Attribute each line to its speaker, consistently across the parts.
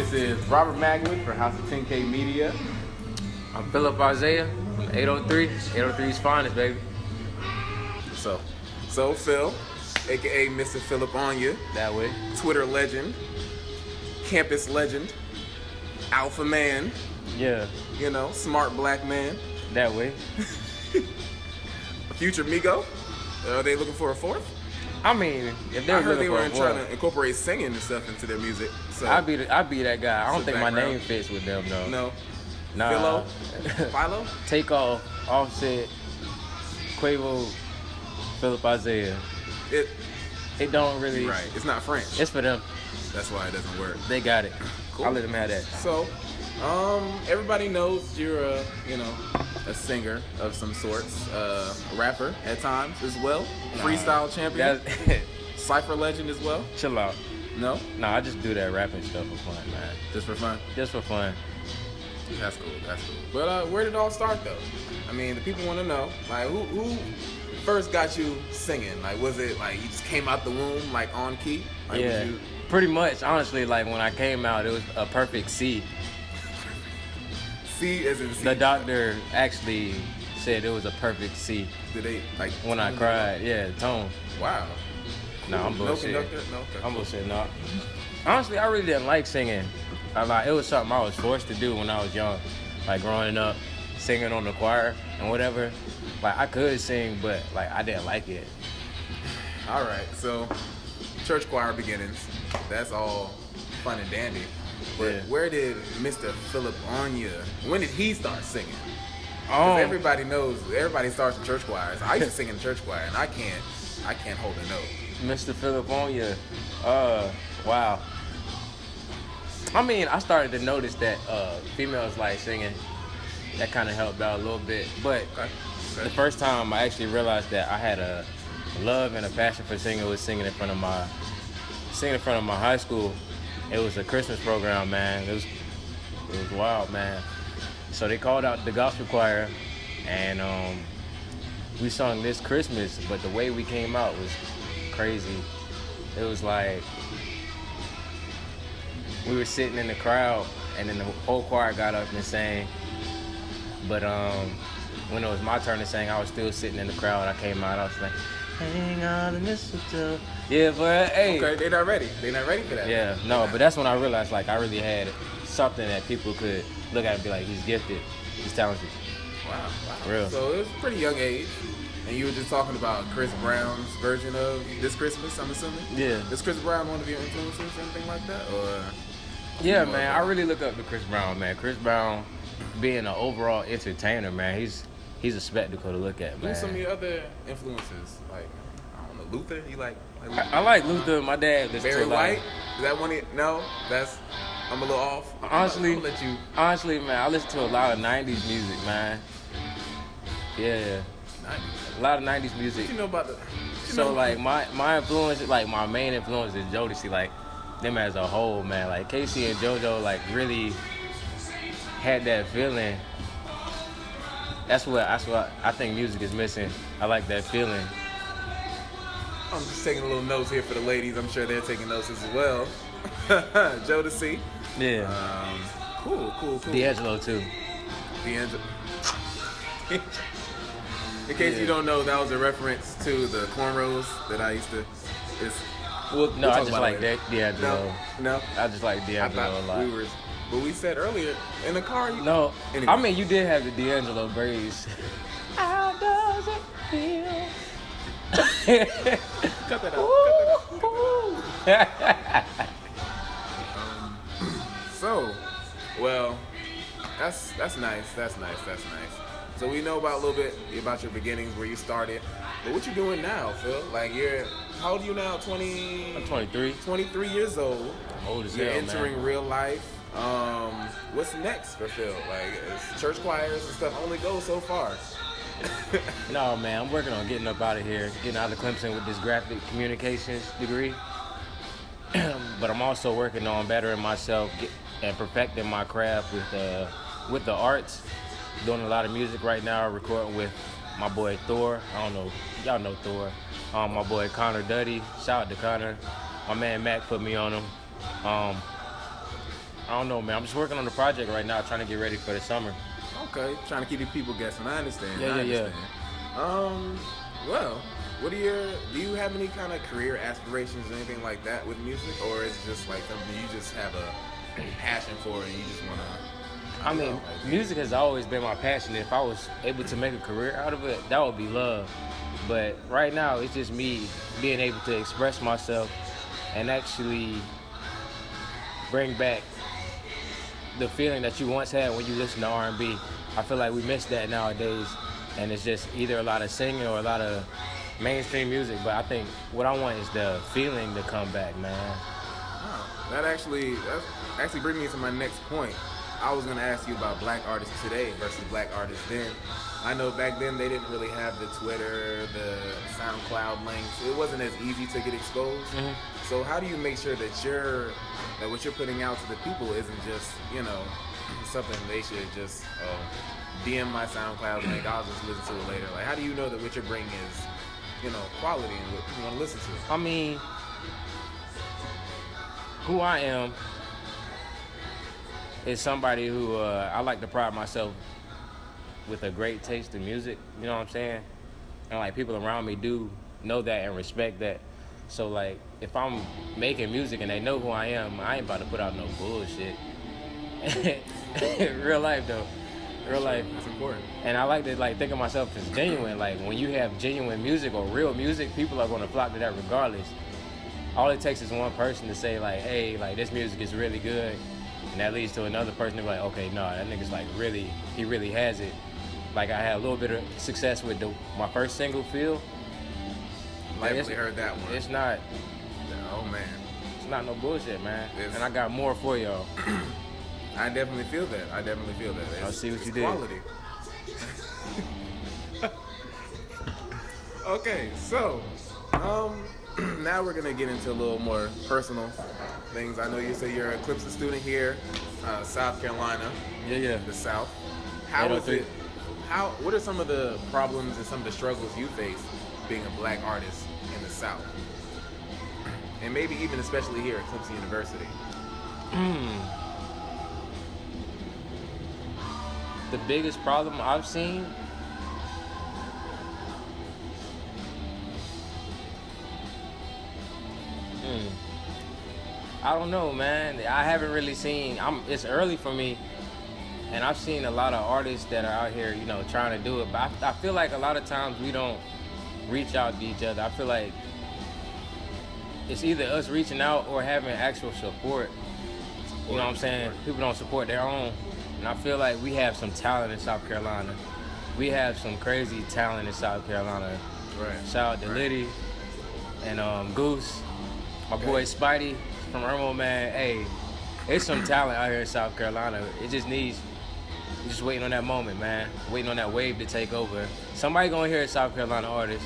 Speaker 1: This is Robert Magwood for House of Tinkae Media.
Speaker 2: I'm Phillip Isaiah from 803. 803's finest, baby.
Speaker 1: So Phil, aka Mr. Phillip Isaiah,
Speaker 2: That way.
Speaker 1: Twitter legend, campus legend, alpha man,
Speaker 2: Yeah,
Speaker 1: smart black man,
Speaker 2: that way.
Speaker 1: future Migo. Are they looking for a fourth?
Speaker 2: I mean, if they're
Speaker 1: I heard
Speaker 2: looking
Speaker 1: they
Speaker 2: for
Speaker 1: were
Speaker 2: a
Speaker 1: trying
Speaker 2: fourth,
Speaker 1: to incorporate singing and stuff into their music. So
Speaker 2: I'd be that guy. I don't
Speaker 1: Sit
Speaker 2: think
Speaker 1: back,
Speaker 2: my
Speaker 1: bro.
Speaker 2: name fits with them though.
Speaker 1: no,
Speaker 2: Nah.
Speaker 1: Philo.
Speaker 2: Take off, Offset, Quavo, Phillip Isaiah. It don't really.
Speaker 1: Right. It's not French.
Speaker 2: It's for them.
Speaker 1: That's why it doesn't work.
Speaker 2: They got it.
Speaker 1: Cool.
Speaker 2: I'll let them have that.
Speaker 1: So, everybody knows you're a singer of some sorts, a rapper at times as well, freestyle champion, cipher legend as well.
Speaker 2: Chill out.
Speaker 1: No,
Speaker 2: Nah, I just do that rapping stuff for fun, man.
Speaker 1: just for fun.
Speaker 2: Just for fun.
Speaker 1: That's cool. But where did it all start though? I mean, the people want to know, like, who first got you singing? Like, was it like you just came out the womb like on key? Like,
Speaker 2: Yeah. Pretty much, honestly, like when I came out, it was a perfect C.
Speaker 1: C as in C.
Speaker 2: The doctor actually said it was a perfect C
Speaker 1: Did they like
Speaker 2: when I cried. Yeah, tone.
Speaker 1: Wow.
Speaker 2: No, I'm
Speaker 1: No
Speaker 2: bullshit.
Speaker 1: conductor. No.
Speaker 2: I'm bullshit. No. Honestly, I really didn't like singing. It was something I was forced to do when I was young, like growing up, singing on the choir and whatever. Like I could sing, but like I didn't like it.
Speaker 1: All right, so church choir beginnings. That's all fun and dandy. But
Speaker 2: Yeah.
Speaker 1: where did Mr. Phillip Isaiah, when did he start singing? Because everybody knows, everybody starts in church choirs. I used to sing in church choir, and I can't hold a note.
Speaker 2: Mr. Phillip Isaiah. Wow. I mean, I started to notice that females like singing. That kind of helped out a little bit. But
Speaker 1: Okay.
Speaker 2: the first time I actually realized that I had a love and a passion for singing was singing in front of my high school. It was a Christmas program, man. It was wild, man. So they called out the gospel choir, and we sung This Christmas, but the way we came out was crazy. It was like we were sitting in the crowd, and then the whole choir got up and sang. But when it was my turn to sing, I was still sitting in the crowd. I came out, I was like, hang on the mistletoe. Yeah, but hey.
Speaker 1: Okay, they're not ready. They're not ready for that.
Speaker 2: Yeah, no, but that's when I realized like I really had something that people could look at and be like, he's gifted, he's talented.
Speaker 1: Wow.
Speaker 2: Real.
Speaker 1: So it was a pretty young age, and you were just talking about Chris Brown's version of This Christmas, I'm assuming?
Speaker 2: Yeah.
Speaker 1: Is Chris Brown one of your influences or anything like that? Or
Speaker 2: Yeah, man, I really look up to Chris Brown, man. Chris Brown being an overall entertainer, man, he's a spectacle to look at, man.
Speaker 1: who's some of your other influences? Like, I don't know, Luther? You like Luther?
Speaker 2: I like Luther. My dad listens
Speaker 1: Barry
Speaker 2: to a lot.
Speaker 1: White? Is that one? No, I'm a little off.
Speaker 2: Honestly,
Speaker 1: I'm gonna let you.
Speaker 2: honestly, man, I listen to a lot of '90s music, man. Yeah, a lot of '90s music.
Speaker 1: What you know about the?
Speaker 2: So like my influence, like my main influence is Jodeci, like them as a whole, man. Like Casey and JoJo, like really had that feeling. That's what I think music is missing. I like that feeling.
Speaker 1: I'm just taking a little notes here for the ladies. I'm sure they're taking notes as well. Jodeci.
Speaker 2: Yeah.
Speaker 1: Cool.
Speaker 2: D'Angelo too.
Speaker 1: D'Angelo. In case you don't know, that was a reference to the cornrows that I used to. We'll
Speaker 2: No, I
Speaker 1: talk
Speaker 2: just
Speaker 1: about
Speaker 2: like
Speaker 1: it later.
Speaker 2: that D'Angelo.
Speaker 1: No.
Speaker 2: I just like
Speaker 1: I
Speaker 2: D'Angelo a
Speaker 1: thought
Speaker 2: lot.
Speaker 1: but we said earlier in the car.
Speaker 2: No,
Speaker 1: Anyway.
Speaker 2: I mean you did have the D'Angelo braids. How does it feel?
Speaker 1: Cut that out. So, well, that's nice. That's nice. So we know about a little bit about your beginnings, where you started. But what you doing now, Phil? Like how old are you now? 20?
Speaker 2: I'm 23.
Speaker 1: 23 years old.
Speaker 2: I'm old as
Speaker 1: You're
Speaker 2: hell,
Speaker 1: entering
Speaker 2: man.
Speaker 1: real life. What's next for Phil? Like, church choirs and stuff only go so far.
Speaker 2: No, man, I'm working on getting up out of here, getting out of Clemson with this graphic communications degree. But I'm also working on bettering myself and perfecting my craft with the arts. Doing a lot of music right now, recording with my boy Thor. I don't know, y'all know Thor. My boy Connor Duddy. Shout out to Connor. My man Mac put me on him. I don't know, man. I'm just working on the project right now, trying to get ready for the summer.
Speaker 1: Okay, trying to keep the people guessing. I understand.
Speaker 2: Yeah.
Speaker 1: Well, do you have any kind of career aspirations or anything like that with music, or is it just like something you just have a passion for and you just want to?
Speaker 2: I mean, music has always been my passion. If I was able to make a career out of it, that would be love. But right now, it's just me being able to express myself and actually bring back the feeling that you once had when you listened to R&B. I feel like we miss that nowadays, and it's just either a lot of singing or a lot of mainstream music. But I think what I want is the feeling to come back, man.
Speaker 1: Oh, that actually brings me to my next point. I was gonna ask you about black artists today versus black artists then. I know back then they didn't really have the Twitter, the SoundCloud links. It wasn't as easy to get exposed. Mm-hmm. So how do you make sure that what you're putting out to the people isn't just, something they should just DM my SoundCloud link, I'll just listen to it later. Like, how do you know that what you're bringing is, quality and what people want to listen to?
Speaker 2: I mean, who I am is somebody who I like to pride myself with a great taste in music. You know what I'm saying? And like people around me do know that and respect that. So like if I'm making music and they know who I am, I ain't about to put out no bullshit. Real life though. Real life.
Speaker 1: That's important.
Speaker 2: And I like to think of myself as genuine. Like when you have genuine music or real music, people are gonna flock to that regardless. All it takes is one person to say like, hey, like this music is really good. And that leads to another person to be like, okay, no, that nigga's like he really has it. Like I had a little bit of success with my first single, Feel.
Speaker 1: Like definitely heard that one.
Speaker 2: It's not.
Speaker 1: Oh man.
Speaker 2: It's not no bullshit, man. And I got more for y'all.
Speaker 1: I definitely feel that.
Speaker 2: I'll see what you did.
Speaker 1: Quality. Okay, so now we're gonna get into a little more personal things. I know you say you're a Clemson student here, South Carolina.
Speaker 2: Yeah.
Speaker 1: The South. How is it? What are some of the problems and some of the struggles you face being a black artist in the South? And maybe even especially here at Clemson University.
Speaker 2: The biggest problem I've seen I don't know, man. I haven't really seen. It's early for me, and I've seen a lot of artists that are out here, trying to do it. But I feel like a lot of times we don't reach out to each other. I feel like it's either us reaching out or having actual support. You know what I'm saying? People don't support their own, and I feel like we have some talent in South Carolina. We have some crazy talent in South Carolina.
Speaker 1: Right.
Speaker 2: Shout out to Liddy and Goose, my boy Spidey from Irmo, man. Hey, there's some talent out here in South Carolina. It just needs, just waiting on that moment, man. Waiting on that wave to take over. Somebody gonna hear a South Carolina artist,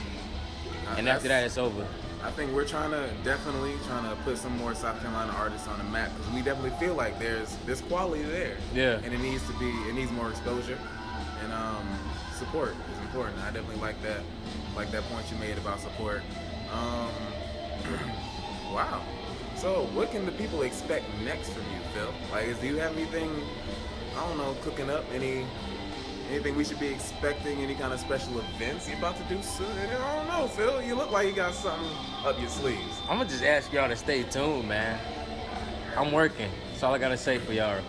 Speaker 2: and after that, it's over.
Speaker 1: I think we're definitely trying to put some more South Carolina artists on the map because we definitely feel like there's quality there.
Speaker 2: Yeah.
Speaker 1: And it needs more exposure, and support is important. I definitely like that point you made about support. Wow. So, what can the people expect next from you, Phil? Like, do you have anything, I don't know, cooking up? Anything we should be expecting? Any kind of special events you about to do soon? I don't know, Phil. You look like you got something up your sleeves.
Speaker 2: I'm gonna just ask y'all to stay tuned, man. I'm working. That's all I gotta say for y'all.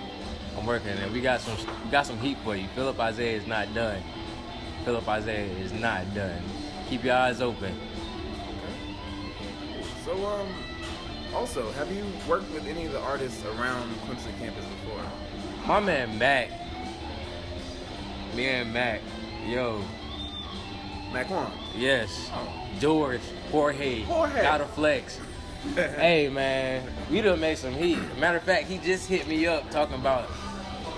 Speaker 2: I'm working, and we got some heat for you. Phillip Isaiah is not done. Phillip Isaiah is not done. Keep your eyes open.
Speaker 1: Okay. So, also, have you worked with any of the artists around Clemson campus before?
Speaker 2: My man Mac. Me and Mac. Yo.
Speaker 1: Mac One?
Speaker 2: Yes.
Speaker 1: Oh.
Speaker 2: George. Jorge. Gotta flex. Hey, man. We done made some heat. Matter of fact, he just hit me up talking about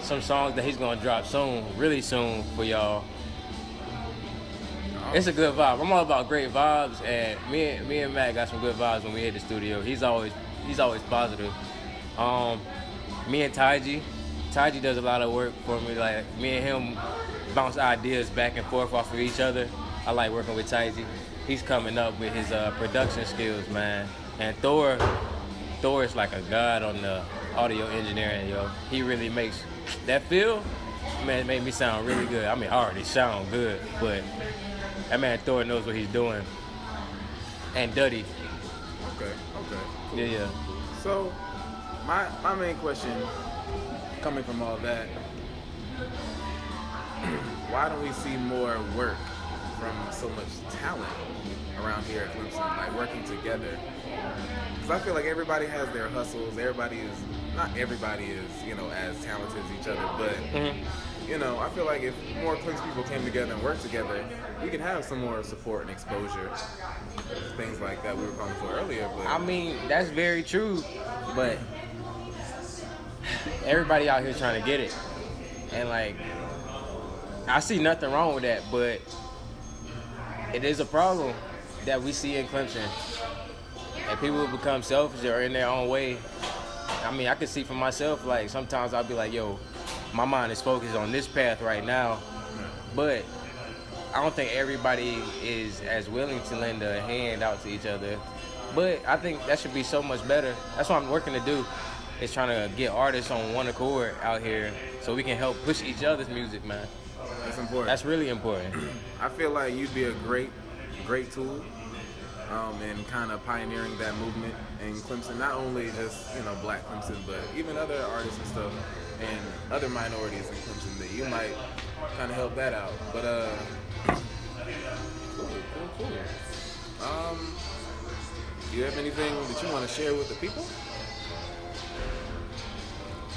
Speaker 2: some songs that he's gonna drop soon, really soon for y'all. It's a good vibe. I'm all about great vibes, and me and Matt got some good vibes when we hit the studio. He's always positive. Me and Taiji does a lot of work for me. Like me and him bounce ideas back and forth off of each other. I like working with Taiji. He's coming up with his production skills, man. And Thor Thor is like a god on the audio engineering, yo. He really makes that feel. Man, it made me sound really good. I mean, I already sound good, but that man Thor knows what he's doing. And Duddy.
Speaker 1: Okay. Cool.
Speaker 2: Yeah.
Speaker 1: So, my main question, coming from all that, why don't we see more work from so much talent around here at Clemson, like working together? Because I feel like everybody has their hustles. Not everybody is, as talented as each other, but I feel like if more Clemson people came together and worked together, we could have some more support and exposure, things like that we were calling for earlier. But
Speaker 2: I mean, that's very true, but everybody out here trying to get it, and like, I see nothing wrong with that, but it is a problem that we see in Clemson, and people will become selfish or in their own way. I mean, I can see for myself, like, sometimes I'll be like, yo, my mind is focused on this path right now, but I don't think everybody is as willing to lend a hand out to each other. But I think that should be so much better. That's what I'm working to do, is trying to get artists on one accord out here so we can help push each other's music, man.
Speaker 1: That's important.
Speaker 2: That's really important.
Speaker 1: I feel like you'd be a great tool in kind of pioneering that movement in Clemson. Not only just Black Clemson, but even other artists and stuff, and other minorities in Clemson that you might kind of help that out. But cool. Do you have anything that you want to share with the people?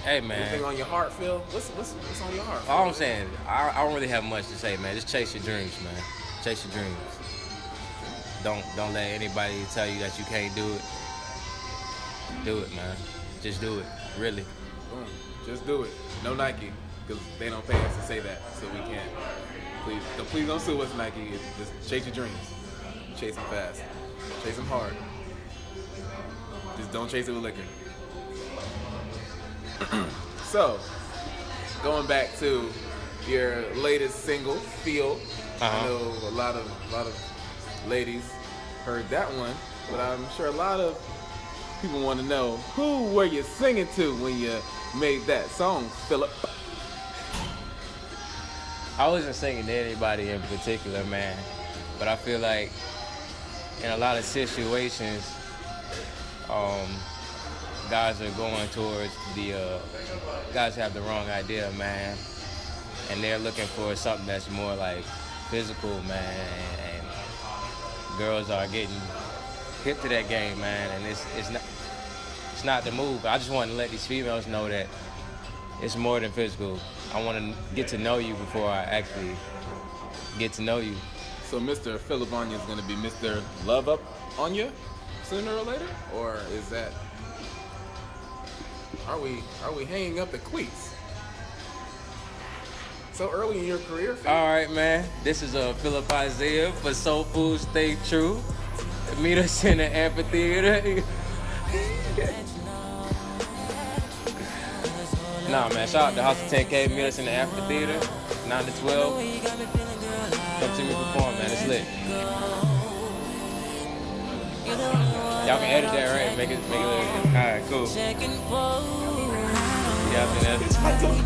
Speaker 2: Hey, man.
Speaker 1: Anything on your heart, Phil? What's on your heart?
Speaker 2: All I'm saying, I don't really have much to say, man. Just chase your dreams, man. Chase your dreams. Don't let anybody tell you that you can't do it. Do it, man. Just do it. Really.
Speaker 1: Boom. Just do it. No Nike, because they don't pay us to say that, so we can't. Please don't sue us, Nike. Just chase your dreams. Chase them fast. Chase them hard. Just don't chase it with liquor. So, going back to your latest single, Feel. I know a lot of ladies heard that one, but I'm sure a lot of people want to know, who were you singing to when you made that song, Phillip?
Speaker 2: I wasn't singing to anybody in particular, man, but I feel like in a lot of situations, guys are going towards guys have the wrong idea, man, and they're looking for something that's more like physical, man, and girls are getting hip to that game, man, and it's not the move. I just want to let these females know that it's more than physical. I want to get to know you before I actually get to know you.
Speaker 1: So Mr. Phillip Anya is going to be Mr. Love Up Anya sooner or later? Or is that... Are we hanging up the cleats? So early in your career, Phil?
Speaker 2: All right, man. This is Phillip Isaiah for SOULfood, Stay True. Meet us in the amphitheater. Nah, man. Shout out to House of Tinkae. Meet us in the amphitheater, 9 to 12. Come see me perform, man. It's lit. Y'all can edit that, right? Make it look. All right, cool. Yeah, I think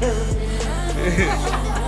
Speaker 2: that's.